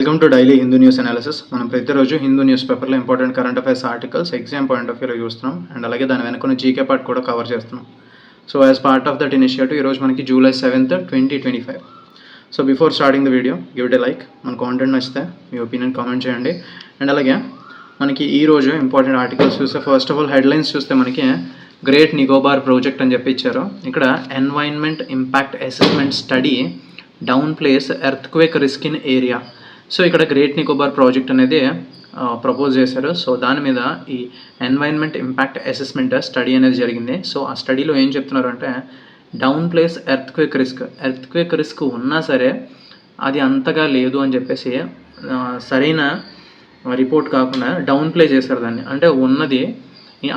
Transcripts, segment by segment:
Welcome to daily Hindu news analysis. మనం ప్రతిరోజు Hindu news పేపర్లో important current affairs articles exam point of వ్యూలో చూస్తున్నాం అండ్ అలాగే దాని వెనుకున్న జీకే పార్ట్ కూడా కవర్ చేస్తున్నాం. So as part of that initiative ఈరోజు మనకి July 7th, 2025. So before starting the video give it A like. మన కాంటెంట్ నచ్చితే మీ ఒపీనియన్ కామెంట్ చేయండి. అండ్ అలాగే మనకి ఈరోజు ఇంపార్టెంట్ ఆర్టికల్స్ చూస్తే ఫస్ట్ ఆఫ్ ఆల్ హెడ్లైన్స్ చూస్తే మనకి గ్రేట్ నికోబార్ ప్రాజెక్ట్ అని చెప్పి ఇచ్చారు. ఇక్కడ environment impact assessment study down place earthquake risk in area. So ఇక్కడ గ్రేట్ నికోబార్ ప్రాజెక్ట్ అనేది ప్రపోజ్ చేశారు. సో దాని మీద ఈ ఎన్వైరన్మెంట్ ఇంపాక్ట్ అసెస్మెంట్ స్టడీ అనేది జరిగింది. సో ఆ స్టడీలో ఏం చెప్తున్నారు అంటే డౌన్ ప్లేస్ ఎర్త్క్వేక్ రిస్క్ ఉన్నా సరే అది అంతగా లేదు అని చెప్పేసి సరైన రిపోర్ట్ కాకుండా డౌన్ ప్లే చేశారు దాన్ని. అంటే ఉన్నది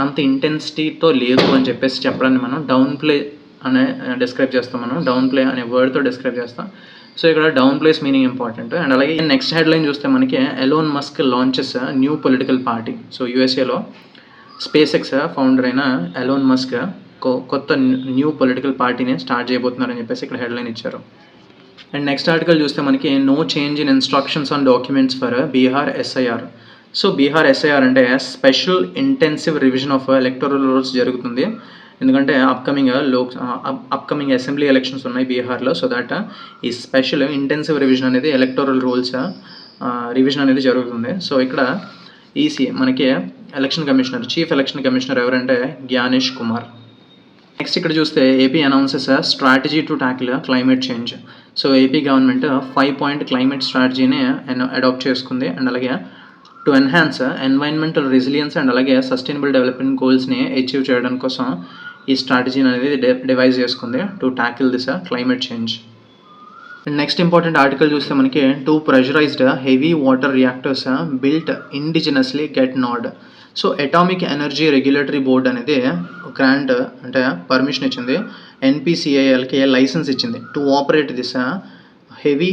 అంత ఇంటెన్సిటీతో లేదు అని చెప్పేసి చెప్పడాన్ని మనం డౌన్ ప్లే అనే డిస్క్రైబ్ చేస్తాం. మనం డౌన్ ప్లే అనే వర్డ్తో డిస్క్రైబ్ చేస్తాం. సో ఇక్కడ down plays meaning important. And అలాగే నెక్స్ట్ హెడ్లైన్ చూస్తే మనకి Elon Musk launches new political party. So యూఎస్ఏలో స్పేస్ ఎక్స్ ఫౌండర్ అయిన ఎలోన్ మస్క్ కొత్త న్యూ పొలిటికల్ పార్టీని స్టార్ట్ చేయబోతున్నారని చెప్పేసి ఇక్కడ హెడ్లైన్ ఇచ్చారు. అండ్ నెక్స్ట్ ఆర్టికల్ చూస్తే మనకి no change in instructions on documents for Bihar SIR. So Bihar SIR అంటే special intensive revision of electoral rules జరుగుతుంది. ఎందుకంటే అప్కమింగ్ అసెంబ్లీ ఎలక్షన్స్ ఉన్నాయి బీహార్లో. సో దట్ ఈ స్పెషల్ ఇంటెన్సివ్ రివిజన్ అనేది ఎలక్టోరల్ రూల్స్ రివిజన్ అనేది జరుగుతుంది. సో ఇక్కడ ఈసీ మనకి election commissioner, chief election commissioner ఎవరంటే జ్ఞానేష్ కుమార్. నెక్స్ట్ ఇక్కడ చూస్తే AP announces strategy to tackle climate change. So AP government 5-point climate స్ట్రాటజీని అడాప్ట్ చేసుకుంది. అండ్ అలాగే to enhance environmental resilience and అలాగే సస్టైనబుల్ డెవలప్మెంట్ గోల్స్ని అచీవ్ చేయడం కోసం ఈ స్ట్రాటజీని అనేది డివైజ్ చేసుకుంది to tackle this climate change. Next important article చూస్తే మనకి 2 pressurised heavy water reactors built indigenously get nod. So atomic energy regulatory board అనేది గ్రాంట్ అంటే పర్మిషన్ ఇచ్చింది, ఎన్పిసిఐఎల్కి లైసెన్స్ ఇచ్చింది to operate this heavy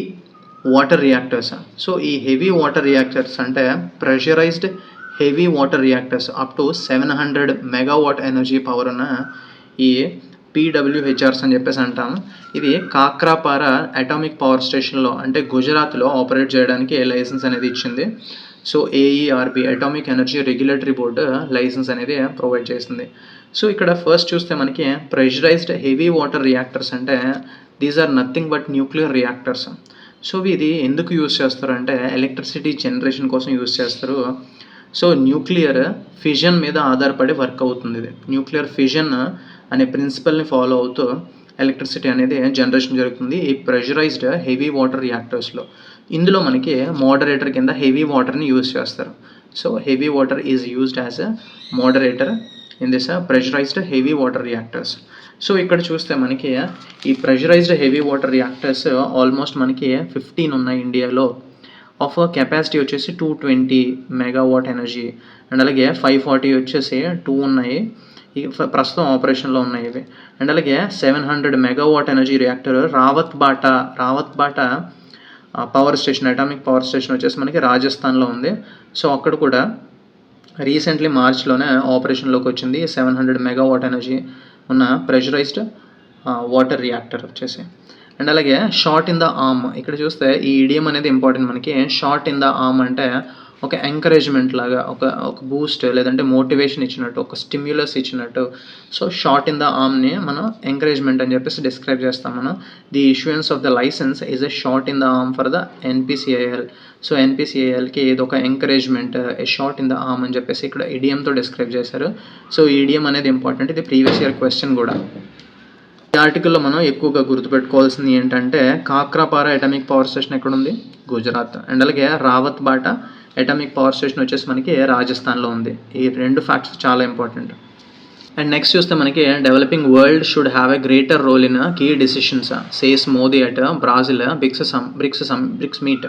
water reactors. So ఈ heavy water reactors అంటే pressurised heavy water reactors up to 700 megawatt energy power ఉన్న ఈ పీడబ్ల్యూహెచ్ఆర్స్ అని చెప్పేసి అంటాం. ఇది కాక్రాపార అటామిక్ పవర్ స్టేషన్లో అంటే గుజరాత్లో ఆపరేట్ చేయడానికి లైసెన్స్ అనేది ఇచ్చింది. So AERB atomic energy regulatory board licence అనేది ప్రొవైడ్ చేసింది. సో ఇక్కడ ఫస్ట్ చూస్తే మనకి ప్రెషరైజ్డ్ హెవీ వాటర్ రియాక్టర్స్ అంటే these are nothing but nuclear reactors. So ఇది ఎందుకు యూజ్ చేస్తారు అంటే ఎలక్ట్రిసిటీ జనరేషన్ కోసం యూజ్ చేస్తారు. సో న్యూక్లియర్ ఫిజన్ మీద ఆధారపడి వర్క్ అవుతుంది. ఇది న్యూక్లియర్ ఫిజన్ అనే ప్రిన్సిపల్ని ఫాలో అవుతూ ఎలక్ట్రిసిటీ అనేది జనరేషన్ జరుగుతుంది ఈ ప్రెషరైజ్డ్ హెవీ వాటర్ రియాక్టర్స్లో. ఇందులో మనకి మోడరేటర్ కింద హెవీ వాటర్ని యూజ్ చేస్తారు. So heavy water is used as a moderator in this pressurised heavy water reactors. So ఇక్కడ చూస్తే మనకి ఈ pressurised heavy water reactors almost మనకి 15 ఉన్నాయి ఇండియాలో. ఆఫ్ కెపాసిటీ వచ్చేసి 220 మెగావాట్ ఎనర్జీ అండ్ అలాగే 540 వచ్చేసి 2 ఉన్నాయి ప్రస్తుతం ఆపరేషన్లో ఉన్నాయి ఇవి. అండ్ అలాగే 700 megawatt energy reactor Rawat Bata power station atomic power station వచ్చేసి మనకి రాజస్థాన్లో ఉంది. సో అక్కడ కూడా రీసెంట్లీ మార్చ్లోనే ఆపరేషన్లోకి వచ్చింది 700 మెగావాట్ ఎనర్జీ ఉన్న ప్రెషరైజ్డ్ వాటర్ రియాక్టర్ వచ్చేసి. అండ్ అలాగే షార్ట్ ఇన్ ద ఆర్మ్ ఇక్కడ చూస్తే ఈ ఇడియం అనేది ఇంపార్టెంట్ మనకి. షార్ట్ ఇన్ ద ఆర్మ్ అంటే ఒక ఎంకరేజ్మెంట్ లాగా, ఒక బూస్ట్ లేదంటే మోటివేషన్ ఇచ్చినట్టు, ఒక స్టిమ్యులస్ ఇచ్చినట్టు. సో షార్ట్ ఇన్ ద ఆర్మ్ని మనం ఎంకరేజ్మెంట్ అని చెప్పేసి డిస్క్రైబ్ చేస్తాం మనం. The issuance of the licence is a shot in the arm for the NPCIL. So ఎన్పిసిఐఎల్కి ఇది ఒక encouragement, a shot in the arm అని చెప్పేసి ఇక్కడ ఇడియంతో డిస్క్రైబ్ చేశారు. సో ఈ ఇడియం అనేది ఇంపార్టెంట్, ఇది ప్రీవియస్ ఇయర్ క్వశ్చన్ కూడా. ఈ ఆర్టికల్లో మనం ఎక్కువగా గుర్తుపెట్టుకోవాల్సింది ఏంటంటే కాక్రాపార అటామిక్ పవర్ స్టేషన్ ఎక్కడ ఉంది, గుజరాత్. అండ్ అలాగే Rawat Bata atomic power station వచ్చేసి మనకి రాజస్థాన్లో ఉంది. ఈ 2 ఫ్యాక్ట్స్ చాలా ఇంపార్టెంట్. అండ్ నెక్స్ట్ చూస్తే మనకి developing world should have a greater role in key decisions says Modi at Brazil BRICS meet.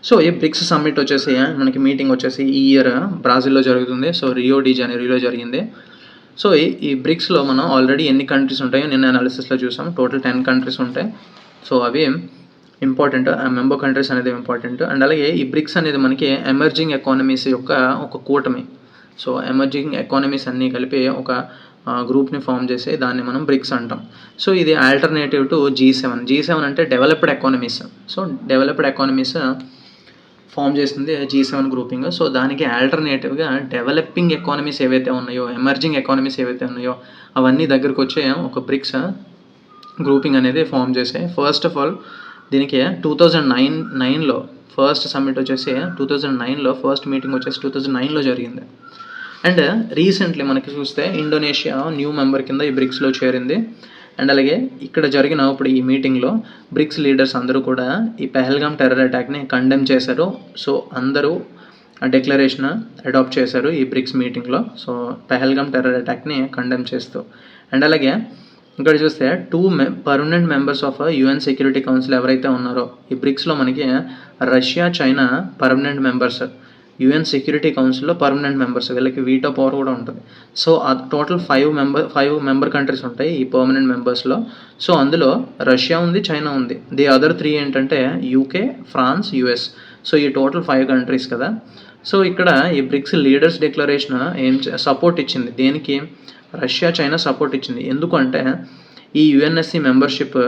So ఈ బ్రిక్స్ సమ్మిట్ వచ్చేసి మనకి మీటింగ్ వచ్చేసి ఈ ఇయర్ బ్రాజిల్లో జరుగుతుంది. సో రియో డి జనీరోలో జరిగింది. సో ఈ బ్రిక్స్లో మనం ఆల్రెడీ ఎన్ని కంట్రీస్ ఉంటాయో నిన్న అనాలిసిస్లో చూసాం. టోటల్ 10 కంట్రీస్ ఉంటాయి. సో అవి ఇంపార్టెంట్, మెంబర్ కంట్రీస్ అనేది ఇంపార్టెంట్. అండ్ అలాగే ఈ బ్రిక్స్ అనేది మనకి ఎమర్జింగ్ ఎకానమీస్ యొక్క ఒక కూటమి. సో ఎమర్జింగ్ ఎకానమీస్ అన్నీ కలిపి ఒక గ్రూప్ని ఫామ్ చేసి దాన్ని మనం బ్రిక్స్ అంటాం. సో ఇది ఆల్టర్నేటివ్ టు G7 అంటే developed economies. So developed economies form చేసింది G7 గ్రూపింగ్. సో దానికి ఆల్టర్నేటివ్గా డెవలపింగ్ ఎకానమీస్ ఏవైతే ఉన్నాయో, ఎమర్జింగ్ ఎకానమీస్ ఏవైతే ఉన్నాయో అవన్నీ దగ్గరకు వచ్చే ఒక బ్రిక్స్ గ్రూపింగ్ అనేది ఫామ్ చేసాయి. ఫస్ట్ ఆఫ్ ఆల్ దీనికి 2009లో ఫస్ట్ సమ్మిట్ వచ్చేసి 2009లో ఫస్ట్ మీటింగ్ వచ్చేసి 2009లో జరిగింది. అండ్ రీసెంట్లీ మనకి చూస్తే ఇండోనేషియా న్యూ మెంబర్ కింద ఈ బ్రిక్స్లో చేరింది. అండ్ అలాగే ఇక్కడ జరిగిన ఇప్పుడు ఈ మీటింగ్లో బ్రిక్స్ లీడర్స్ అందరూ కూడా ఈ పెహల్గామ్ టెర్రర్ అటాక్ని కండెమ్ చేశారు. సో అందరూ డిక్లరేషన్ అడాప్ట్ చేశారు ఈ బ్రిక్స్ మీటింగ్లో. సో పెహల్గామ్ టెర్రర్ అటాక్ని కండెమ్ చేస్తూ. అండ్ అలాగే ఇక్కడ చూస్తే 2 permanent members of UN security council ఎవరైతే ఉన్నారో ఈ బ్రిక్స్లో మనకి Russia, China permanent members, UN security కౌన్సిల్లో పర్మనెంట్ మెంబర్స్, వీళ్ళకి వీటో పవర్ కూడా ఉంటుంది. సో టోటల్ 5 మెంబర్ కంట్రీస్ ఉంటాయి ఈ పర్మనెంట్ మెంబర్స్లో. సో అందులో రష్యా ఉంది, చైనా ఉంది. ది అదర్ 3 ఏంటంటే UK, ఫ్రాన్స్, US. సో ఈ టోటల్ 5 కంట్రీస్ కదా. సో ఇక్కడ ఈ బ్రిక్స్ లీడర్స్ డిక్లరేషన్ సపోర్ట్ ఇచ్చింది దేనికి? రష్యా, చైనా సపోర్ట్ ఇచ్చింది. ఎందుకంటే ఈ UNSC మెంబర్షిప్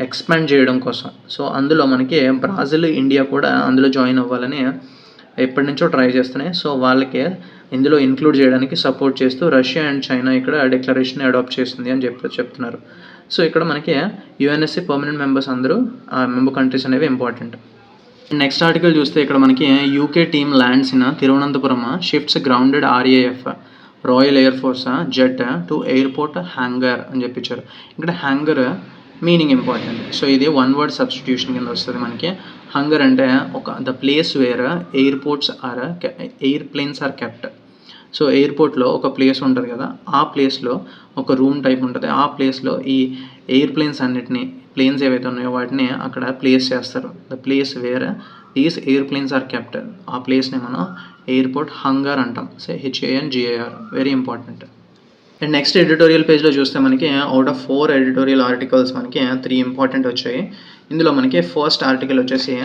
ఎక్స్పాండ్ చేయడం కోసం. సో అందులో మనకి బ్రాజిల్, ఇండియా కూడా అందులో జాయిన్ అవ్వాలని ఎప్పటి నుంచో ట్రై చేస్తున్నాయి. సో వాళ్ళకి ఇందులో ఇంక్లూడ్ చేయడానికి సపోర్ట్ చేస్తూ రష్యా అండ్ చైనా ఇక్కడ డిక్లరేషన్ అడాప్ట్ చేస్తుంది అని చెప్తున్నారు. సో ఇక్కడ మనకి UNSC పర్మనెంట్ మెంబర్స్ అందరూ ఆ మెంబర్ కంట్రీస్ అనేవి ఇంపార్టెంట్. నెక్స్ట్ ఆర్టికల్ చూస్తే ఇక్కడ మనకి UK team lands in Thiruvananthapuram, shifts grounded RAF royal air force jet to airport hanger అని చెప్పించారు. ఇక్కడ హ్యాంగర్ మీనింగ్ ఇంపార్టెంట్. సో ఇది 1 వర్డ్ సబ్స్టిట్యూషన్ కింద వస్తుంది మనకి. హంగర్ అంటే the place where airplanes are kept. So ఎయిర్పోర్ట్లో ఒక ప్లేస్ ఉంటుంది కదా, ఆ ప్లేస్లో ఒక రూమ్ టైప్ ఉంటుంది. ఆ ప్లేస్లో ఈ ఎయిర్ప్లేన్స్ అన్నిటినీ, ప్లేన్స్ ఏవైతే ఉన్నాయో వాటిని అక్కడ ప్లేస్ చేస్తారు. The place where these airplanes are kept, ఆ ప్లేస్ని మనం ఎయిర్పోర్ట్ హంగర్ అంటాం. So HANGAR, very important. And next editorial పేజ్లో చూస్తే మనకి అవుట్ ఆఫ్ 4 ఎడిటోరియల్ ఆర్టికల్స్ మనకి 3 ఇంపార్టెంట్ వచ్చాయి. ఇందులో మనకి ఫస్ట్ ఆర్టికల్ వచ్చేసి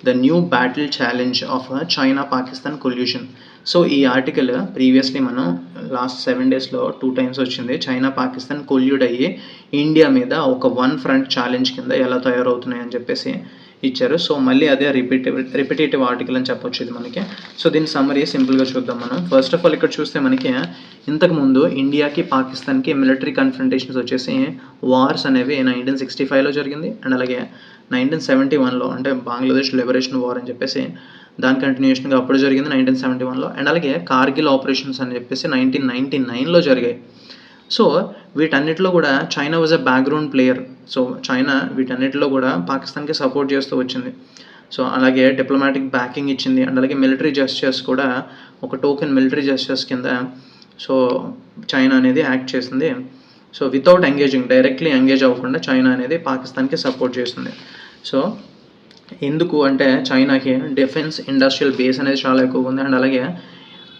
the new battle challenge of China Pakistan collusion. So ఈ ఆర్టికల్ ప్రీవియస్లీ మనం లాస్ట్ 7 డేస్లో 2 టైమ్స్ వచ్చింది. చైనా పాకిస్తాన్ కొల్యూడ్ అయ్యి ఇండియా మీద ఒక 1 ఫ్రంట్ ఛాలెంజ్ కింద ఎలా తయారవుతున్నాయి అని చెప్పేసి ఇచ్చారు. సో మళ్ళీ అదే రిపిటేటివ్ ఆర్టికల్ అని చెప్పొచ్చు ఇది మనకి. సో దీని సమ్మరీ సింపుల్గా చూద్దాం మనం. ఫస్ట్ ఆఫ్ ఆల్ ఇక్కడ చూస్తే మనకి ఇంతకుముందు ఇండియాకి, పాకిస్తాన్కి మిలిటరీ కన్ఫ్రంటేషన్స్ వచ్చేసి వార్స్ అనేవి 1965లో జరిగింది. అండ్ అలాగే 1971లో అంటే బంగ్లాదేశ్ లిబరేషన్ వార్ అని చెప్పేసి దాని కంటిన్యూషన్గా అప్పుడు జరిగింది 1971లో. అండ్ అలాగే కార్గిల్ ఆపరేషన్స్ అని చెప్పేసి 1999లో జరిగాయి. సో వీటన్నిటిలో కూడా China was a background player. So China వీటన్నిటిలో కూడా పాకిస్తాన్కి సపోర్ట్ చేస్తూ వచ్చింది. సో అలాగే డిప్లొమాటిక్ బ్యాకింగ్ ఇచ్చింది. అండ్ అలాగే మిలిటరీ జెస్చర్స్ కూడా ఒక టోకెన్ మిలిటరీ జెస్చర్స్ కింద సో చైనా అనేది యాక్ట్ చేసింది. సో వితౌట్ డైరెక్ట్లీ ఎంగేజ్ అవ్వకుండా చైనా అనేది పాకిస్తాన్కి సపోర్ట్ చేస్తుంది. సో ఎందుకు అంటే చైనాకి డిఫెన్స్ ఇండస్ట్రియల్ బేస్ అనేది చాలా ఎక్కువగా ఉంది. అండ్ అలాగే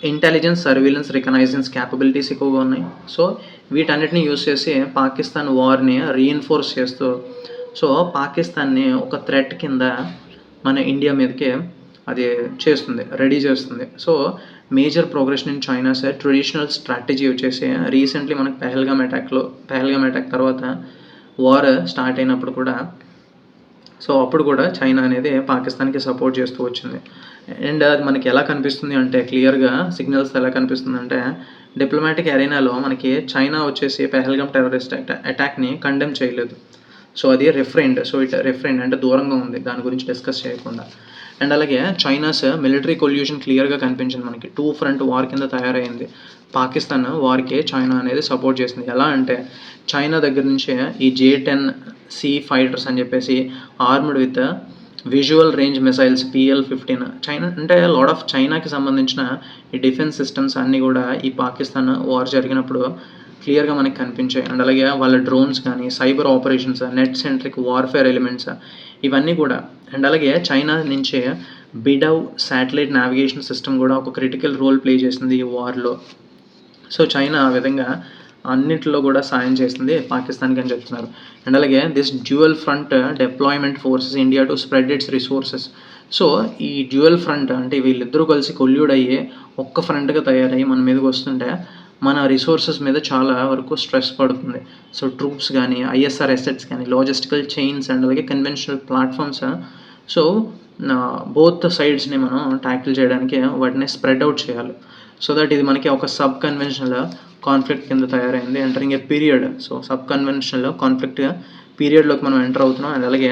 ఇంటెలిజెన్స్, సర్వీలెన్స్, రికగ్నైజెన్స్ క్యాపబిలిటీస్ ఎక్కువగా ఉన్నాయి. సో వీటన్నిటిని యూజ్ చేసి పాకిస్తాన్ వార్ని రీఎన్ఫోర్స్ చేస్తూ సో పాకిస్తాన్ని ఒక థ్రెట్ కింద మన ఇండియా మీదకి అది చేస్తుంది, రెడీ చేస్తుంది. So major progression in China sir traditional strategy వచ్చేసి రీసెంట్లీ మనకి పెహల్గామ్ అటాక్ తర్వాత వార్ స్టార్ట్ అయినప్పుడు కూడా సో అప్పుడు కూడా చైనా అనేది పాకిస్తాన్కి సపోర్ట్ చేస్తూ వచ్చింది. అండ్ అది మనకి ఎలా కనిపిస్తుంది అంటే క్లియర్గా సిగ్నల్స్ ఎలా కనిపిస్తుంది అంటే డిప్లొమాటిక్ అరేనాలో మనకి చైనా వచ్చేసి పెహల్గామ్ టెర్రరిస్ట్ అటాక్ని కండెమ్ చేయలేదు. సో అది రిఫ్రైండ్. సో రిఫ్రైండ్ అంటే దూరంగా ఉంది, దాని గురించి డిస్కస్ చేయకుండా. అండ్ అలాగే చైనాస్ మిలిటరీ కొల్యూషన్ క్లియర్గా కనిపించింది మనకి. 2 ఫ్రంట్ వార్ కింద తయారైంది. పాకిస్తాన్ వార్కి చైనా అనేది సపోర్ట్ చేసింది. ఎలా అంటే చైనా దగ్గర నుంచే ఈ J-10C ఫైటర్స్ అని చెప్పేసి armed with visual range missiles PL-15 China అంటే లాట్ ఆఫ్ చైనాకి సంబంధించిన ఈ డిఫెన్స్ సిస్టమ్స్ అన్నీ కూడా ఈ పాకిస్తాన్ వార్ జరిగినప్పుడు క్లియర్గా మనకి కనిపించాయి. అండ్ అలాగే వాళ్ళ డ్రోన్స్ కానీ, cyber operations, net centric warfare elements ఇవన్నీ కూడా. అండ్ అలాగే చైనా నుంచే బిడవ్ శాటిలైట్ నావిగేషన్ సిస్టమ్ కూడా ఒక క్రిటికల్ రోల్ ప్లే చేసింది ఈ వార్లో. సో చైనా ఆ విధంగా అన్నింటిలో కూడా సాయం చేస్తుంది పాకిస్తాన్కి అని చెప్తున్నారు. అండ్ అలాగే this dual front deployment forces India to spread it's resources. So ఈ డ్యూయల్ ఫ్రంట్ అంటే వీళ్ళిద్దరూ కలిసి కొల్యూడ్ అయ్యి ఒక్క ఫ్రంట్గా తయారయ్యి మన మీదకి వస్తుంటే మన రిసోర్సెస్ మీద చాలా వరకు స్ట్రెస్ పడుతుంది. సో ట్రూప్స్ కానీ, ISR అసెట్స్ కానీ, లాజిస్టికల్ చైన్స్ అండ్ అలాగే కన్వెన్షనల్ ప్లాట్ఫామ్స్ సో బోత్ సైడ్స్ని మనం ట్యాకిల్ చేయడానికి వాటిని స్ప్రెడ్ అవుట్ చేయాలి. సో దట్ ఇది మనకి ఒక సబ్ కన్వెన్షనల్ కాన్ఫ్లిక్ట్ కింద తయారైంది. Entering a period. So sub conventional conflict పీరియడ్లోకి మనం ఎంటర్ అవుతున్నాం. అండ్ అలాగే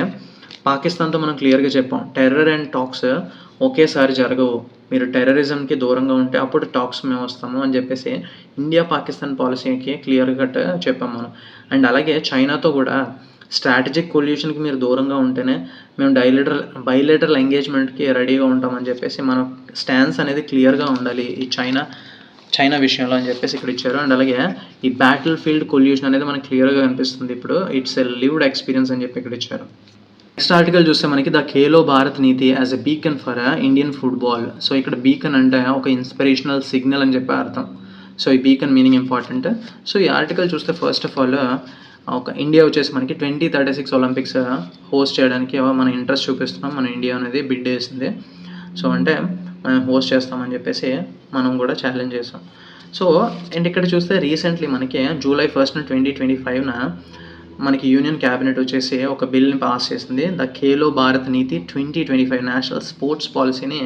పాకిస్తాన్తో మనం క్లియర్గా చెప్పాం, టెర్రర్ అండ్ టాక్స్ ఒకేసారి జరగవు. మీరు టెర్రరిజంకి దూరంగా ఉంటే అప్పుడు టాక్స్ మేము వస్తాము అని చెప్పేసి ఇండియా పాకిస్తాన్ పాలసీకి క్లియర్గా చెప్పాం మనం. అండ్ అలాగే చైనాతో కూడా స్ట్రాటజిక్ కొల్యూషన్కి మీరు దూరంగా ఉంటేనే మేము బైలేటరల్ ఎంగేజ్మెంట్కి రెడీగా ఉంటామని చెప్పేసి మన స్టాన్స్ అనేది క్లియర్గా ఉండాలి ఈ చైనా విషయంలో అని చెప్పేసి ఇక్కడ ఇచ్చారు. అండ్ అలాగే ఈ బ్యాటిల్ ఫీల్డ్ కొల్యూషన్ అనేది మనకు క్లియర్గా కనిపిస్తుంది. ఇప్పుడు ఇట్స్ ఎ లివ్డ్ ఎక్స్పీరియన్స్ అని చెప్పి ఇక్కడ ఇచ్చారు. నెక్స్ట్ ఆర్టికల్ చూస్తే మనకి the Khelo Bharat NITI as a beacon for Indian football. So ఇక్కడ బీకన్ అంటే ఒక ఇన్స్పిరేషనల్ సిగ్నల్ అని చెప్పి అర్థం. సో ఈ బీకన్ మీనింగ్ ఇంపార్టెంట్. సో ఈ ఆర్టికల్ చూస్తే ఫస్ట్ ఆఫ్ ఆల్ ఒక ఇండియా వచ్చేసి మనకి 2036 ఒలింపిక్స్ హోస్ట్ చేయడానికి మన ఇంట్రెస్ట్ చూపిస్తున్నాం. మన ఇండియా అనేది బిడ్ వేసింది. సో అంటే మనం హోస్ట్ చేస్తామని చెప్పేసి మనం కూడా ఛాలెంజ్ చేసాం. సో అండ్ ఇక్కడ చూస్తే రీసెంట్లీ మనకి July 1, 2025 మనకి యూనియన్ క్యాబినెట్ వచ్చేసి ఒక బిల్ని పాస్ చేసింది. The Khelo Bharat Niti 2025 national sports పాలసీని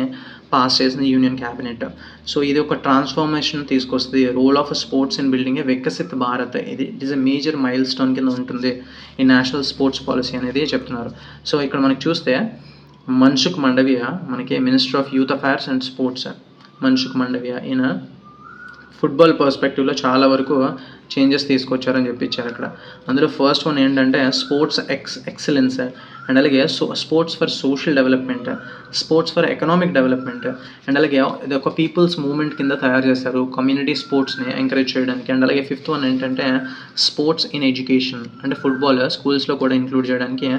పాస్ చేసింది యూనియన్ క్యాబినెట్. సో ఇది ఒక ట్రాన్స్ఫార్మేషన్ తీసుకొస్తుంది. Role of sports in building a Viksit Bharat. It is a major milestone కింద ఉంటుంది ఈ నేషనల్ స్పోర్ట్స్ పాలసీ అనేది చెప్తున్నారు. సో ఇక్కడ మనకి చూస్తే మన్సుఖ్ మండవియా మనకి minister of youth affairs and sports. Mansukh Mandaviya ఈయన ఫుట్బాల్ పర్స్పెక్టివ్లో చాలా వరకు చేంజెస్ తీసుకొచ్చారని చెప్పించారు అక్కడ. అందులో ఫస్ట్ వన్ ఏంటంటే స్పోర్ట్స్ ఎక్సలెన్స్ అండ్ అలాగే sports for social development, sports for economic development and అలాగే ఇది ఒక పీపుల్స్ మూవ్మెంట్ కింద తయారు చేస్తారు కమ్యూనిటీ స్పోర్ట్స్ని ఎంకరేజ్ చేయడానికి. అండ్ అలాగే ఫిఫ్త్ వన్ ఏంటంటే స్పోర్ట్స్ ఇన్ ఎడ్యుకేషన్, అంటే ఫుట్బాల్ స్కూల్స్లో కూడా ఇంక్లూడ్ చేయడానికి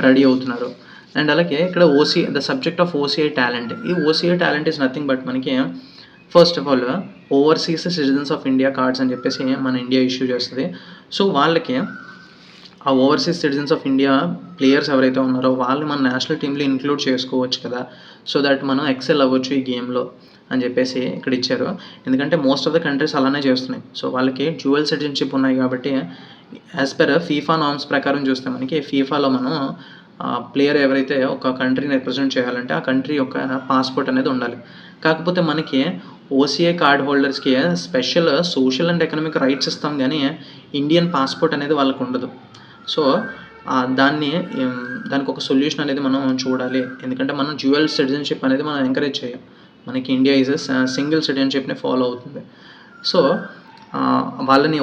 రెడీ అవుతున్నారు. అండ్ అలాగే ఇక్కడ the subject of OCI talent. ఈ OCI talent is nothing but మనకి first of all overseas citizens of India cards అని చెప్పేసి మన ఇండియా ఇష్యూ చేస్తుంది. సో వాళ్ళకి ఆ overseas citizens of India players ఎవరైతే ఉన్నారో వాళ్ళు మన నేషనల్ టీంలో ఇంక్లూడ్ చేసుకోవచ్చు కదా, సో దట్ మనం ఎక్సెల్ అవ్వచ్చు ఈ గేమ్లో అని చెప్పేసి ఇక్కడ ఇచ్చారు. ఎందుకంటే మోస్ట్ ఆఫ్ ద కంట్రీస్ అలానే చేస్తున్నాయి. సో వాళ్ళకి డ్యూయల్ సిటిజన్షిప్ ఉన్నాయి కాబట్టి యాజ్ పర్ ఫీఫా నార్మ్స్ ప్రకారం చూస్తే మనకి ఫీఫాలో మనం ప్లేయర్ ఎవరైతే ఒక కంట్రీని రిప్రజెంట్ చేయాలంటే ఆ కంట్రీ యొక్క పాస్పోర్ట్ అనేది ఉండాలి. కాకపోతే మనకి OCI కార్డ్ హోల్డర్స్కి special social and economic rights ఇస్తాం కానీ ఇండియన్ పాస్పోర్ట్ అనేది వాళ్ళకు ఉండదు. సో దానికి ఒక సొల్యూషన్ అనేది మనం చూడాలి. ఎందుకంటే మనం డ్యూయల్ సిటిజన్షిప్ అనేది మనం ఎంకరేజ్ చేయం. మనకి ఇండియా ఈజ్ సింగిల్ సిటిజన్షిప్ని ఫాలో అవుతుంది. సో వాళ్ళని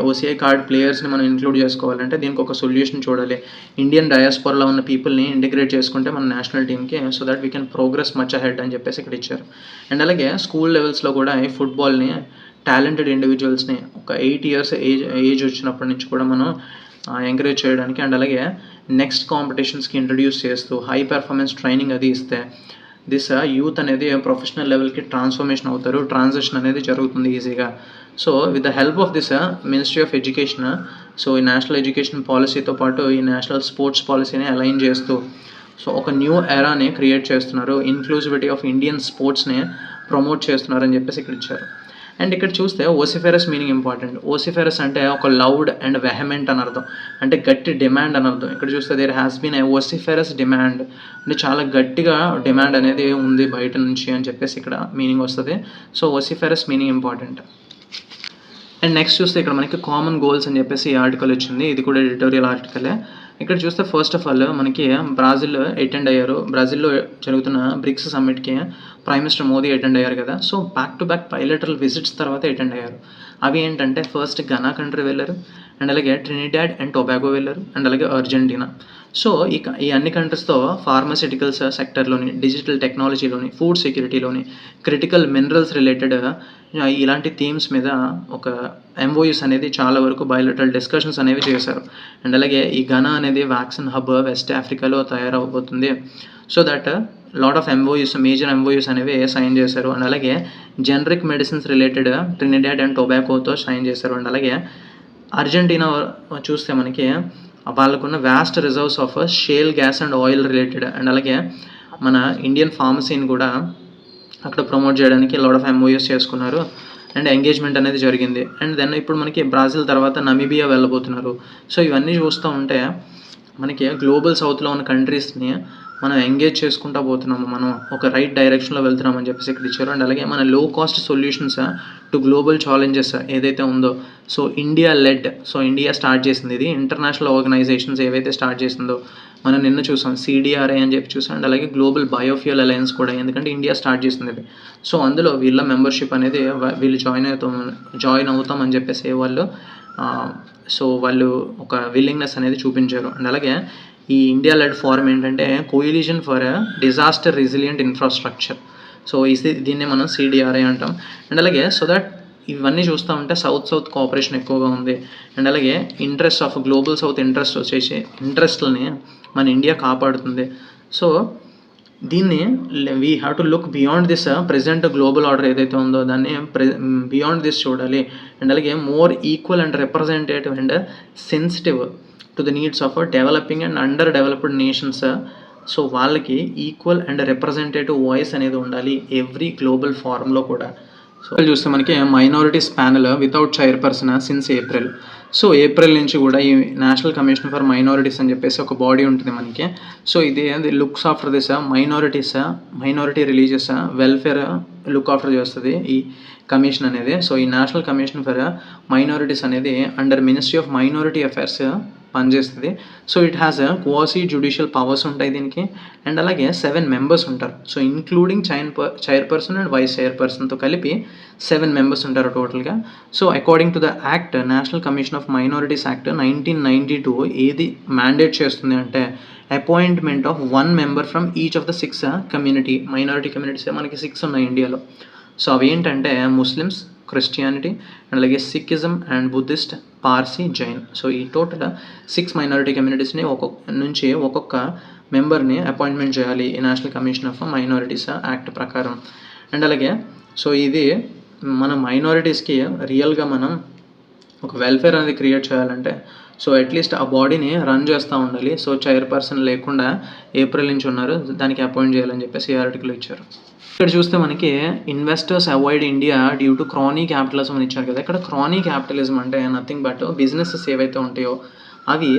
OCI కార్డ్ ప్లేయర్స్ని మనం ఇంక్లూడ్ చేసుకోవాలంటే దీనికి ఒక సొల్యూషన్ చూడాలి. ఇండియన్ డయాస్పోరాలో ఉన్న పీపుల్ని ఇంటిగ్రేట్ చేసుకుంటే మన నేషనల్ టీమ్కి, so that we can progress much ahead అని చెప్పేసి ఇక్కడ ఇచ్చారు. అండ్ అలాగే స్కూల్ లెవెల్స్లో కూడా ఈ ఫుట్బాల్ని టాలెంటెడ్ ఇండివిజువల్స్ని ఒక 8 years ఏజ్ వచ్చినప్పటి నుంచి కూడా మనం ఎంకరేజ్ చేయడానికి అండ్ అలాగే నెక్స్ట్ కాంపిటీషన్స్కి ఇంట్రడ్యూస్ చేస్తూ హై పెర్ఫార్మెన్స్ ట్రైనింగ్ అది ఇస్తే యూత్ అనేది ప్రొఫెషనల్ లెవెల్కి ట్రాన్స్ఫర్మేషన్ అవుతారు. ట్రాన్సిషన్ అనేది జరుగుతుంది ఈజీగా. So with the help of this ministry of education, so ఈ నేషనల్ ఎడ్యుకేషన్ పాలసీతో పాటు ఈ నేషనల్ స్పోర్ట్స్ పాలసీని అలైన్ చేస్తూ సో ఒక న్యూ ఎరాని క్రియేట్ చేస్తున్నారు. ఇన్క్లూజివిటీ ఆఫ్ ఇండియన్ స్పోర్ట్స్ని ప్రమోట్ చేస్తున్నారు అని చెప్పేసి ఇక్కడ ఇచ్చారు. అండ్ ఇక్కడ చూస్తే ఓసిఫెరస్ మీనింగ్ ఇంపార్టెంట్. ఓసిఫెరస్ అంటే ఒక లౌడ్ అండ్ వెహమెంట్ అని అర్థం, అంటే గట్టి డిమాండ్ అని అర్థం. ఇక్కడ చూస్తే there has been a vociferous demand, అంటే చాలా గట్టిగా డిమాండ్ అనేది ఉంది బయట నుంచి అని చెప్పేసి ఇక్కడ మీనింగ్ వస్తుంది. So vociferous meaning important. And next చూస్తే ఇక్కడ మనకి కామన్ గోల్స్ అని చెప్పేసి ఈ ఆర్టికల్ వచ్చింది. ఇది కూడా ఎడిటోరియల్ ఆర్టికలే. ఇక్కడ చూస్తే ఫస్ట్ ఆఫ్ ఆల్ మనకి బ్రాజిల్ అటెండ్ అయ్యారు. బ్రాజిల్లో జరుగుతున్న బ్రిక్స్ సమ్మిట్కి ప్రైమ్ మినిస్టర్ మోదీ అటెండ్ అయ్యారు కదా. So back to back bilateral visits తర్వాత అటెండ్ అయ్యారు. అవి ఏంటంటే ఫస్ట్ ఘనా కంట్రీ వెళ్ళారు, అండ్ అలాగే ట్రినిడాడ్ అండ్ టొబాగో వెళ్ళారు, అండ్ అలాగే అర్జెంటీనా. సో ఈ అన్ని కంట్రీస్తో ఫార్మాస్యూటికల్స్ సెక్టర్లోని, డిజిటల్ టెక్నాలజీలోని, ఫుడ్ సెక్యూరిటీలోని, క్రిటికల్ మినరల్స్ రిలేటెడ్ ఇలాంటి థీమ్స్ మీద ఒక MOUs అనేది చాలా వరకు బయోలెటరల్ డిస్కషన్స్ అనేవి చేశారు. అండ్ అలాగే ఈ ఘనా అనేది వ్యాక్సిన్ హబ్ వెస్ట్ ఆఫ్రికాలో తయారవబోతుంది. So that lot of major MOUs అనేవి సైన్ చేశారు. అండ్ అలాగే generic medicines related Trinidad and టొబాకోతో సైన్ చేశారు. అండ్ అలాగే అర్జెంటీనా చూస్తే మనకి వాళ్ళకున్న vast reserves of shale gas and oil related, and అలాగే మన ఇండియన్ ఫార్మసీని కూడా అక్కడ ప్రమోట్ చేయడానికి లాట్ ఆఫ్ MOUs చేసుకున్నారు అండ్ ఎంగేజ్మెంట్ అనేది జరిగింది. అండ్ దెన్ ఇప్పుడు మనకి బ్రాజిల్ తర్వాత నమీబియా వెళ్ళబోతున్నారు. సో ఇవన్నీ చూస్తూ ఉంటే మనకి గ్లోబల్ సౌత్లో ఉన్న కంట్రీస్ని మనం ఎంగేజ్ చేసుకుంటూ పోతున్నాము, మనం ఒక రైట్ డైరెక్షన్లో వెళ్తున్నామని చెప్పేసి ఇక్కడ ఇచ్చారు. అండ్ అలాగే మన low cost solutions to global challenges ఏదైతే ఉందో, so India led, so India start చేసింది ఇది. ఇంటర్నేషనల్ ఆర్గనైజేషన్స్ ఏవైతే స్టార్ట్ చేసిందో మనం నిన్న చూసాం, CDRI అని చెప్పి చూసాం. అండ్ అలాగే గ్లోబల్ బయోఫ్యూయల్ అలయన్స్ కూడా, ఎందుకంటే ఇండియా స్టార్ట్ చేసింది ఇది. సో అందులో వీళ్ళ మెంబర్షిప్ అనేది వీళ్ళు జాయిన్ అవుతామని చెప్పేసి వాళ్ళు ఒక విల్లింగ్నెస్ అనేది చూపించారు. అండ్ అలాగే ఈ ఇండియా లెడ్ ఫోరం ఏంటంటే coalition for disaster resilient infrastructure. So దీన్ని మనం CDRI అంటాం. అండ్ అలాగే సో దట్ ఇవన్నీ చూస్తూ ఉంటే సౌత్ కోఆపరేషన్ ఎక్కువగా ఉంది. అండ్ అలాగే ఇంట్రెస్ట్ ఆఫ్ గ్లోబల్ సౌత్ ఇంట్రెస్ట్లని మన ఇండియా కాపాడుతుంది. సో దీన్ని we have to look beyond this present global order ఏదైతే ఉందో దాన్ని బియాండ్ దిస్ చూడాలి. అండ్ అలాగే more equal and representative and sensitive to the needs of developing and under developed nations. So వాళ్ళకి equal and representative voice అనేది ఉండాలి every global ఫోరంలో కూడా. So చూస్తే మనకి minorities panel without chairperson since April. So April నుంచి కూడా ఈ national commission for minorities అని చెప్పేసి ఒక బాడీ ఉంటుంది మనకి. సో ఇది looks after this minority religious welfare look after చేస్తుంది ఈ కమిషన్ అనేది. సో ఈ నేషనల్ కమిషన్ ఫర్ మైనారిటీస్ అనేది under ministry of minority affairs పనిచేస్తుంది. So it has quasi judicial powers ఉంటాయి దీనికి. అండ్ అలాగే 7 మెంబర్స్ ఉంటారు. So including chairperson and vice చైర్పర్సన్తో కలిపి 7 మెంబర్స్ ఉంటారు టోటల్గా. So according to the act, national commission of minorities act 1992 ఏది మ్యాండేట్ చేస్తుంది అంటే appointment of 1 member from each of the 6 minority communities మనకి 6 ఉన్నాయి ఇండియాలో. సో అవి ఏంటంటే ముస్లిమ్స్, క్రిస్టియానిటీ, అండ్ అలాగే Sikhism and Buddhist, Parsi, Jain. So ఈ టోటల్ 6 మైనారిటీ కమ్యూనిటీస్ని ఒక్కొక్క మెంబర్ని అపాయింట్మెంట్ చేయాలి ఈ national commission of minorities act ప్రకారం. అండ్ అలాగే సో ఇది మన మైనారిటీస్కి రియల్గా మనం ఒక వెల్ఫేర్ అనేది క్రియేట్ చేయాలంటే సో అట్లీస్ట్ ఆ బాడీని రన్ చేస్తూ ఉండాలి. సో చైర్పర్సన్ లేకుండా ఏప్రిల్ నుంచి ఉన్నారు, దానికి అపాయింట్ చేయాలని చెప్పేసి ఈ ఆర్టికల్ ఇచ్చారు. ఇక్కడ చూస్తే మనకి investors avoid India due to crony capitalism అని ఇచ్చారు కదా. ఇక్కడ క్రానీ క్యాపిటలిజం అంటే నథింగ్ బట్ బిజినెసెస్ ఏవైతే ఉంటాయో అవి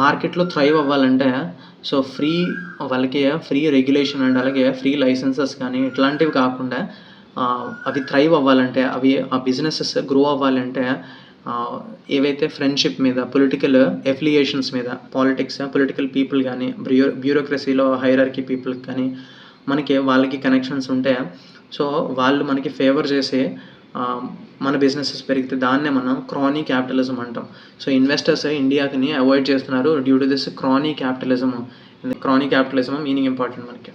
మార్కెట్లో థ్రైవ్ అవ్వాలంటే సో వాళ్ళకి ఫ్రీ రెగ్యులేషన్ అండ్ అలాగే ఫ్రీ లైసెన్సెస్ కానీ ఇట్లాంటివి కాకుండా అవి థ్రైవ్ అవ్వాలంటే, ఆ బిజినెసెస్ గ్రో అవ్వాలంటే ఏవైతే ఫ్రెండ్షిప్ మీద, పొలిటికల్ ఎఫిలియేషన్స్ మీద, పొలిటికల్ పీపుల్ కానీ బ్యూరోక్రసీలో హైరార్కీ పీపుల్ కానీ వాళ్ళకి కనెక్షన్స్ ఉంటే సో వాళ్ళు మనకి ఫేవర్ చేసి మన బిజినెసెస్ పెరిగితే దాన్నే మనం క్రానీ క్యాపిటలిజం అంటాం. సో ఇన్వెస్టర్స్ ఇండియాని అవాయిడ్ చేస్తున్నారు due to this crony capitalism. Meaning important మనకి.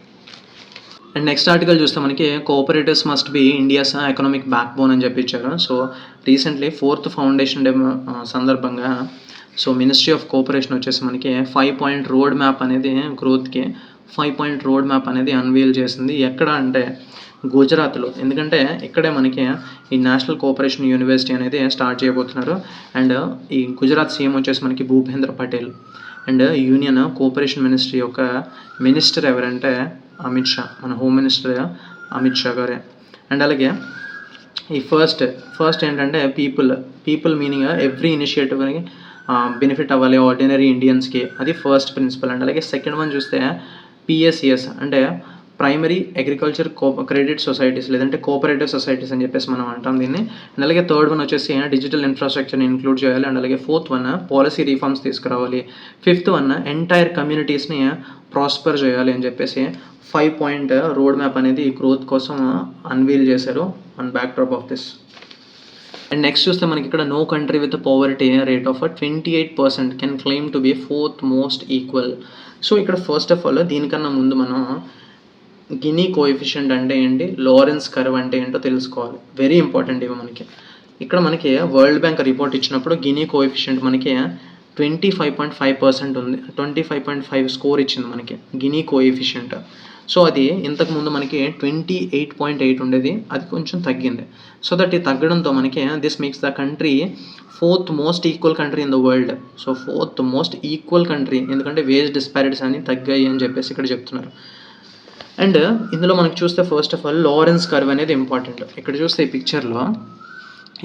అండ్ నెక్స్ట్ ఆర్టికల్ చూస్తే మనకి cooperatives must be India's economic backbone అని చెప్పించారు. సో రీసెంట్లీ 4th ఫౌండేషన్ డే సందర్భంగా సో మినిస్ట్రీ ఆఫ్ కోఆపరేషన్ వచ్చేసి మనకి 5-point రోడ్ మ్యాప్ అనేది గ్రోత్కి 5-point రోడ్ మ్యాప్ అనేది అన్వీల్ చేసింది. ఎక్కడ అంటే గుజరాత్లో. ఎందుకంటే ఇక్కడే మనకి ఈ నేషనల్ కోఆపరేషన్ యూనివర్సిటీ అనేది స్టార్ట్ చేయబోతున్నారు. అండ్ ఈ గుజరాత్ సీఎం వచ్చేసి మనకి Bhupendra Patel. And union cooperation ministry యొక్క మినిస్టర్ ఎవరంటే అమిత్ షా, మన హోమ్ మినిస్టర్ అమిత్ షా గారే. అండ్ అలాగే ఈ ఫస్ట్ ఏంటంటే పీపుల్ మీనింగ్ ఎవ్రీ ఇనిషియేటివ్కి బెనిఫిట్ అవ్వాలి ఆర్డినరీ ఇండియన్స్కి, అది ఫస్ట్ ప్రిన్సిపల్. అండ్ అలాగే సెకండ్ వన్ చూస్తే PSCS అంటే ప్రైమరీ అగ్రికల్చర్ క్రెడిట్ సొసైటీస్ లేదంటే కోఆపరేటివ్ సొసైటీస్ అని చెప్పేసి మనం అంటాం దీన్ని. అండ్ అలాగే థర్డ్ వన్ వచ్చేసి డిజిటల్ ఇన్ఫ్రాస్ట్రక్చర్ని ఇంక్లూడ్ చేయాలి. అండ్ అలాగే 4th వన్ పాలసీ రిఫార్మ్స్ తీసుకురావాలి. 5th వన్ ఎంటైర్ కమ్యూనిటీస్ని ప్రాస్పర్ చేయాలి అని చెప్పేసి 5-point రోడ్ మ్యాప్ అనేది గ్రోత్ కోసం అన్వీల్ చేశారు on backdrop of this. And next చూస్తే మనకి ఇక్కడ no country with poverty rate of 28% can claim to be 4th most equal. So ఇక్కడ ఫస్ట్ ఆఫ్ ఆల్ దీనికన్నా ముందు మనం గినీ కోఎఫిషియంట్ అంటే ఏంటి, లారెన్స్ కర్వ్ అంటే ఏంటో తెలుసుకోవాలి. వెరీ ఇంపార్టెంట్ ఇవి మనకి. ఇక్కడ మనకి వరల్డ్ బ్యాంక్ రిపోర్ట్ ఇచ్చినప్పుడు గినీ కోఎఫిషియంట్ మనకి 25.5% ఉంది. 25.5 స్కోర్ ఇచ్చింది మనకి గినీ కోఎఫిషియంట్. సో అది ఇంతకుముందు మనకి 28.8 ఉండేది, అది కొంచెం తగ్గింది. సో దట్ ఇది తగ్గడంతో మనకి this makes the country 4th most equal country in the world. So 4th most equal country, ఎందుకంటే వేజ్ డిస్పారిటీస్ అని తగ్గాయి అని చెప్పేసి ఇక్కడ చెప్తున్నారు. అండ్ ఇందులో మనకి చూస్తే first of all Lawrence curve అనేది ఇంపార్టెంట్. ఇక్కడ చూస్తే ఈ పిక్చర్లో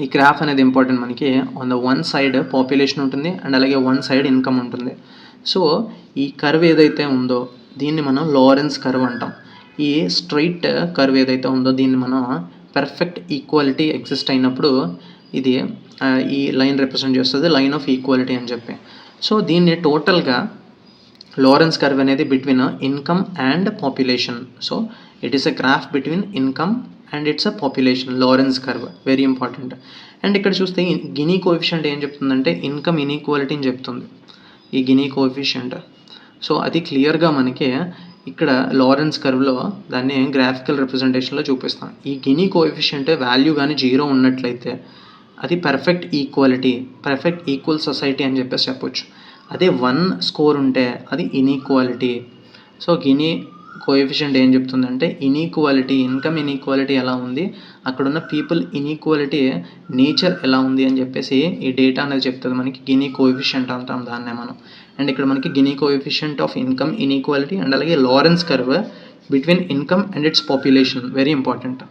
ఈ గ్రాఫ్ అనేది ఇంపార్టెంట్ మనకి. On the one side population ఉంటుంది అండ్ అలాగే వన్ సైడ్ ఇన్కమ్ ఉంటుంది. సో ఈ కర్వ్ ఏదైతే ఉందో దీన్ని మనం లారెన్స్ కర్వ్ అంటాం. ఈ స్ట్రైట్ కర్వ్ ఏదైతే ఉందో దీన్ని మనం పర్ఫెక్ట్ ఈక్వాలిటీ ఎగ్జిస్ట్ అయినప్పుడు ఇది ఈ లైన్ రిప్రజెంట్ చేస్తుంది, లైన్ ఆఫ్ ఈక్వాలిటీ అని చెప్పి. సో దీన్ని టోటల్గా లారెన్స్ కర్వ్ అనేది between income and population. So it is a graph between income and it's a population, Lawrence curve, very important. And ఇక్కడ చూస్తే గినీ కోఎఫిషియంట్ ఏం చెప్తుందంటే ఇన్కమ్ ఇన్ఈక్వాలిటీని చెప్తుంది, ఈ గినీ కోఎఫిషియంట్. సో అది క్లియర్గా మనకి ఇక్కడ లారెన్స్ కర్వ్లో దాన్ని గ్రాఫికల్ రిప్రజెంటేషన్లో చూపిస్తాం. ఈ గినీ కోఎఫిషియంట్ వాల్యూ కానీ 0 ఉన్నట్లయితే అది perfect equality, perfect equal society అని చెప్పేసి చెప్పొచ్చు. అదే 1 స్కోర్ ఉంటే అది ఇన్ఈక్వాలిటీ. సో గినీ కోఎఫిషియంట్ ఏం చెప్తుందంటే ఇన్ఈక్వాలిటీ, ఇన్కమ్ ఇన్ఈక్వాలిటీ ఎలా ఉంది, అక్కడున్న పీపుల్ ఇన్ఈక్వాలిటీ నేచర్ ఎలా ఉంది అని చెప్పేసి ఈ డేటా అనేది చెప్తుంది మనకి. గినీ కోఎఫిషియంట్ అంటాం దాన్నే మనం. అండ్ ఇక్కడ మనకి Gini coefficient of income inequality and అలాగే Lorenz curve between income and its population, very important.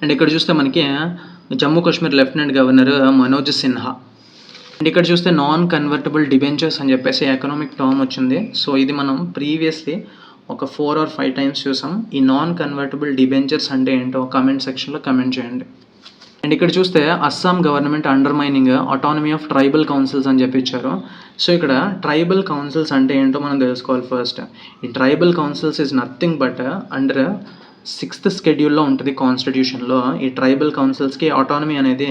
And ఇక్కడ చూస్తే మనకి Jammu Kashmir lieutenant governor Manoj Sinha. And ఇక్కడ చూస్తే నాన్ కన్వర్టబుల్ డిబెంచర్స్ అని చెప్పేసి ఎకనామిక్ టర్మ్ వచ్చింది. సో ఇది మనం ప్రీవియస్లీ ఒక 4 or 5 టైమ్స్ చూసాం. ఈ నాన్ కన్వర్టబుల్ డిబెంచర్స్ అంటే ఏంటో కామెంట్ సెక్షన్లో కమెంట్ చేయండి. అండ్ ఇక్కడ చూస్తే Assam government undermining autonomy of tribal councils అని చెప్పి ఇచ్చారు. సో ఇక్కడ ట్రైబల్ కౌన్సిల్స్ అంటే ఏంటో మనం తెలుసుకోవాలి ఫస్ట్. ఈ tribal councils is nothing but under 6th షెడ్యూల్లో ఉంటుంది కాన్స్టిట్యూషన్లో. ఈ ట్రైబల్ కౌన్సిల్స్కి ఆటానమీ అనేది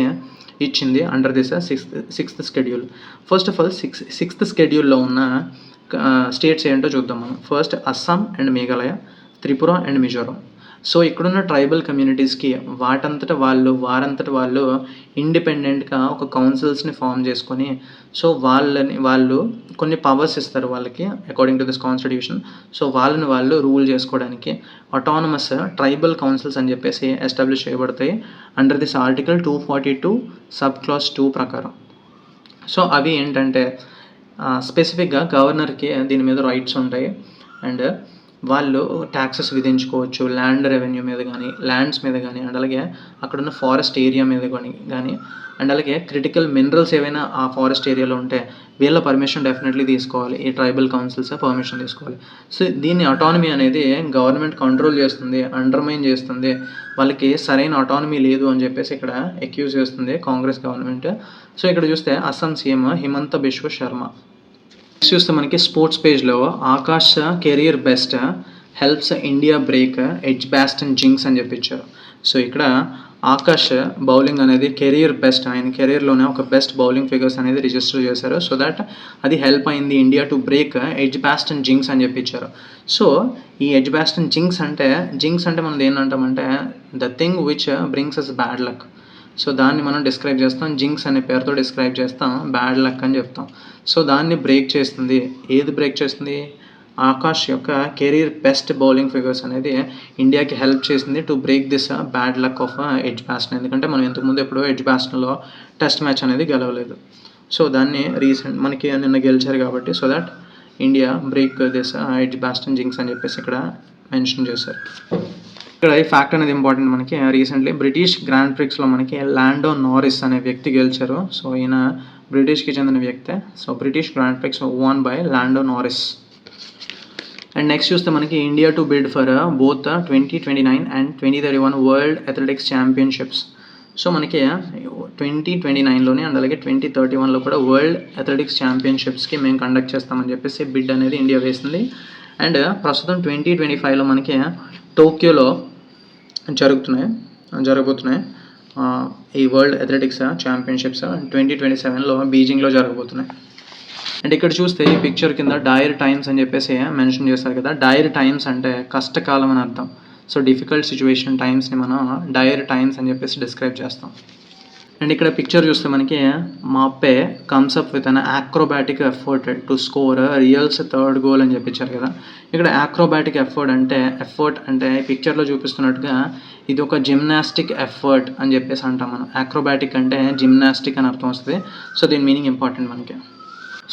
ఇచ్చింది under this 6th schedule. First of all 6th షెడ్యూల్లో ఉన్న స్టేట్స్ ఏంటో చూద్దాం మనం. First Assam and Meghalaya, Tripura and Mizoram. So ఇక్కడున్న ట్రైబల్ కమ్యూనిటీస్కి వారంతట వాళ్ళు ఇండిపెండెంట్గా ఒక కౌన్సిల్స్ని ఫామ్ చేసుకొని సో వాళ్ళు కొన్ని పవర్స్ ఇస్తారు వాళ్ళకి according to this constitution. So వాళ్ళు రూల్ చేసుకోవడానికి ఆటానమస్ ట్రైబల్ కౌన్సిల్స్ అని చెప్పేసి ఎస్టాబ్లిష్ చేయబడతాయి under this article 242 sub class 2 ప్రకారం. సో అవి ఏంటంటే స్పెసిఫిక్గా గవర్నర్కి దీని మీద రైట్స్ ఉంటాయి అండ్ వాళ్ళు ట్యాక్సెస్ విధించుకోవచ్చు ల్యాండ్ రెవెన్యూ మీద కానీ, ల్యాండ్స్ మీద కానీ, అండ్ అలాగే అక్కడున్న ఫారెస్ట్ ఏరియా మీద కానీ, అండ్ అలాగే క్రిటికల్ మినరల్స్ ఏవైనా ఆ ఫారెస్ట్ ఏరియాలో ఉంటే వీళ్ళ పర్మిషన్ డెఫినెట్లీ తీసుకోవాలి, ఈ ట్రైబల్ కౌన్సిల్స్ పర్మిషన్ తీసుకోవాలి. సో దీన్ని ఆటానమీ అనేది గవర్నమెంట్ కంట్రోల్ చేస్తుంది, అండర్మైన్ చేస్తుంది, వాళ్ళకి సరైన ఆటానమీ లేదు అని చెప్పేసి ఇక్కడ అక్యూజ్ చేస్తుంది కాంగ్రెస్ గవర్నమెంట్. సో ఇక్కడ చూస్తే అస్సాం సీఎం హిమంత బిశ్వ శర్మ. నెక్స్ట్ చూస్తే మనకి స్పోర్ట్స్ పేజ్లో Akash career best helps India break Edgbaston jinx అని చెప్పించారు. సో ఇక్కడ ఆకాష్ బౌలింగ్ అనేది కెరియర్ బెస్ట్, ఆయన కెరియర్లోనే ఒక బెస్ట్ బౌలింగ్ ఫిగర్స్ అనేది రిజిస్టర్ చేశారు. సో దట్ అది హెల్ప్ అయింది India to break Edgbaston jinx అని చెప్పించారు. సో ఈ ఎడ్జ్ బాస్టన్ జింక్స్ అంటే మనం ఏంటంటామంటే the thing which brings us bad luck. So దాన్ని మనం డిస్క్రైబ్ చేస్తాం, జింక్స్ అనే పేరుతో డిస్క్రైబ్ చేస్తాం, బ్యాడ్ లక్ అని చెప్తాం. సో దాన్ని బ్రేక్ చేస్తుంది, ఏది బ్రేక్ చేస్తుంది, ఆకాష్ యొక్క కెరీర్ బెస్ట్ బౌలింగ్ ఫిగర్స్ అనేది ఇండియాకి హెల్ప్ చేసింది to break this bad luck of edge Boston. ఎందుకంటే మనం ఇంతకుముందు ఎప్పుడో ఎడ్జ్ బాస్టన్లో టెస్ట్ మ్యాచ్ అనేది గెలవలేదు. సో దాన్ని మనకి నిన్న గెలిచారు కాబట్టి so that India break this edge Boston jinx అని చెప్పేసి ఇక్కడ మెన్షన్ చేశారు. ఇక్కడ ఈ ఫ్యాక్ట్ అనేది ఇంపార్టెంట్. మనకి రీసెంట్లీ బ్రిటిష్ గ్రాండ్ ప్రిక్స్లో మనకి లాండో నారిస్ అనే వ్యక్తి గెలిచారు. సో ఈయన బ్రిటిష్కి చెందిన వ్యక్తే. So British grand prix won by Lando Norris. And next చూస్తే మనకి India to bid for both 2029 and 2031 world athletics championships. So మనకి 2029లోని అండ్ అలాగే 2031లో కూడా వరల్డ్ అథ్లెటిక్స్ ఛాంపియన్షిప్స్కి మేము కండక్ట్ చేస్తామని చెప్పేసి బిడ్ అనేది ఇండియా వేసింది. అండ్ ప్రస్తుతం 2025లో మనకి టోక్యోలో జరగబోతున్నాయి ఈ వరల్డ్ అథ్లెటిక్స్ ఛాంపియన్షిప్స్. 2027లో బీజింగ్లో జరగబోతున్నాయి. అండ్ ఇక్కడ చూస్తే ఈ పిక్చర్ కింద డైర్ టైమ్స్ అని చెప్పేసి మెన్షన్ చేస్తారు కదా. డైర్ టైమ్స్ అంటే కష్టకాలం అని అర్థం. సో డిఫికల్ట్ సిచ్యువేషన్ టైమ్స్ని మనం డైర్ టైమ్స్ అని చెప్పేసి డిస్క్రైబ్ చేస్తాం. అండ్ ఇక్కడ పిక్చర్ చూస్తే మనకి Mbappe comes up with an acrobatic effort to score Real's third goal అని చెప్పించారు కదా. ఇక్కడ ఆక్రోబాటిక్ ఎఫర్ట్ అంటే పిక్చర్లో చూపిస్తున్నట్టుగా ఇది ఒక జిమ్నాస్టిక్ ఎఫర్ట్ అని చెప్పేసి అంటాం మనం. ఆక్రోబాటిక్ అంటే జిమ్నాస్టిక్ అని అర్థం వస్తుంది. సో దీని మీనింగ్ ఇంపార్టెంట్ మనకి.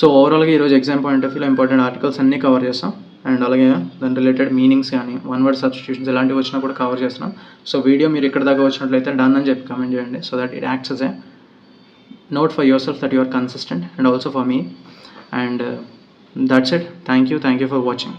సో ఓవరాల్గా ఈరోజు ఎగ్జామ్ పాయింట్ ఆఫ్ వ్యూలో ఇంపార్టెంట్ ఆర్టికల్స్ అన్నీ కవర్ చేస్తాం. అండ్ అలాగే దాని రిలేటెడ్ మీనింగ్స్ కానీ 1 word సబ్స్టిట్యూషన్స్ ఇలాంటివి వచ్చినా కూడా కవర్ చేస్తున్నాం. సో వీడియో మీరు ఇక్కడ దాకా వచ్చినట్లయితే డన్ అని చెప్పి కామెంట్ చేయండి. So that it acts as a note for yourself that you are consistent and also for me. And that's it. Thank you for watching.